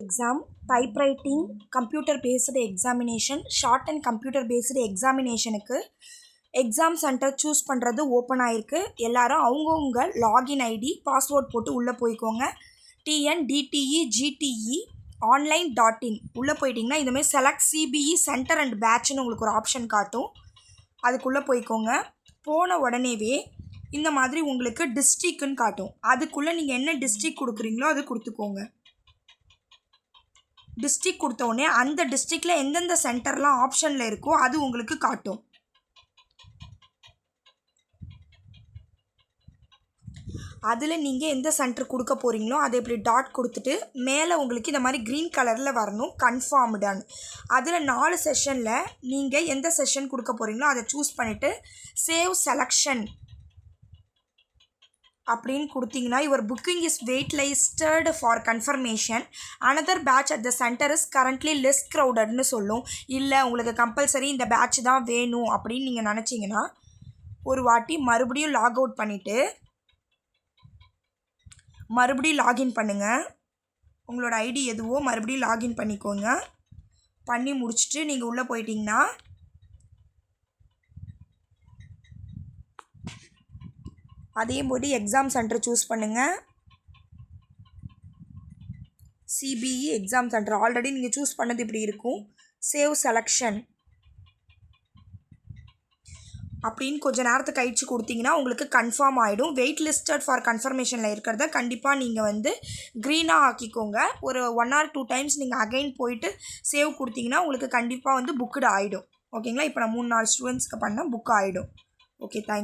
Exam typewriting computer based examination short and computer based எக்ஸாமினேஷனுக்கு exam centre choose பண்ணுறது open ஆகிருக்கு. எல்லாரும் அவங்கவுங்க லாகின் ஐடி பாஸ்வேர்ட் போட்டு உள்ளே போய்க்கோங்க. TNDTE-GTE online.in உள்ளே போயிட்டிங்கன்னா இந்தமாதிரி செலக்ட் சிபிஇ சென்டர் அண்ட் பேட்ச்னு உங்களுக்கு ஒரு ஆப்ஷன் காட்டும். அதுக்குள்ளே போய்க்கோங்க. போன உடனேவே இந்த மாதிரி உங்களுக்கு டிஸ்ட்ரிக்ட்னு காட்டும். அதுக்குள்ளே நீங்கள் என்ன டிஸ்ட்ரிக்ட் கொடுக்குறீங்களோ அது கொடுத்துக்கோங்க. டிஸ்ட்ரிக்ட் கொடுத்தோடனே அந்த டிஸ்ட்ரிக்டில் எந்தெந்த சென்டர்லாம் ஆப்ஷனில் இருக்கோ அது உங்களுக்கு காட்டும். அதில் நீங்கள் எந்த சென்டர் கொடுக்க போகிறீங்களோ அதை இப்படி டாட் கொடுத்துட்டு மேலே உங்களுக்கு இந்த மாதிரி க்ரீன் கலரில் வரணும் கன்ஃபார்ம்டான்னு. அதில் 4 செஷனில் நீங்கள் எந்த செஷன் கொடுக்க போகிறீங்களோ அதை சூஸ் பண்ணிவிட்டு சேவ் செலக்ஷன் அப்படின்னு கொடுத்தீங்கன்னா your booking is wait listed for confirmation another batch at the centre is currently less க்ரௌடட்னு சொல்லும். இல்லை உங்களுக்கு கம்பல்சரி இந்த பேட்ச் தான் வேணும் அப்படின்னு நீங்கள் நினச்சிங்கன்னா ஒரு வாட்டி மறுபடியும் லாக் அவுட் பண்ணிவிட்டு மறுபடியும் லாகின் பண்ணுங்கள். உங்களோட ஐடி எதுவோ மறுபடியும் லாகின் பண்ணிக்கோங்க. பண்ணி முடிச்சுட்டு நீங்கள் உள்ளே போயிட்டீங்கன்னா அதே போது எக்ஸாம் சென்டர் சூஸ் பண்ணுங்கள். சிபிஇ எக்ஸாம் சென்டர் ஆல்ரெடி நீங்கள் சூஸ் பண்ணது இப்படி இருக்கும். சேவ் செலக்ஷன் அப்படின்னு கொஞ்சம் நேரத்துக்கு கழிச்சு கொடுத்தீங்கன்னா உங்களுக்கு கன்ஃபார்ம் ஆகிடும். வெயிட் லிஸ்டட் ஃபார் கன்ஃபர்மேஷனில் இருக்கிறத கண்டிப்பாக நீங்கள் வந்து க்ரீனாக ஆக்கிக்கோங்க. ஒரு 1 or 2 டைம்ஸ் நீங்கள் அகைன் போயிட்டு சேவ் கொடுத்தீங்கன்னா உங்களுக்கு கண்டிப்பாக வந்து புக்குடு ஆகிடும். ஓகேங்களா? இப்போ நான் 3-4 ஸ்டூடெண்ட்ஸ்க்கு பண்ணால் புக் ஆகிடும். Okay, thank you.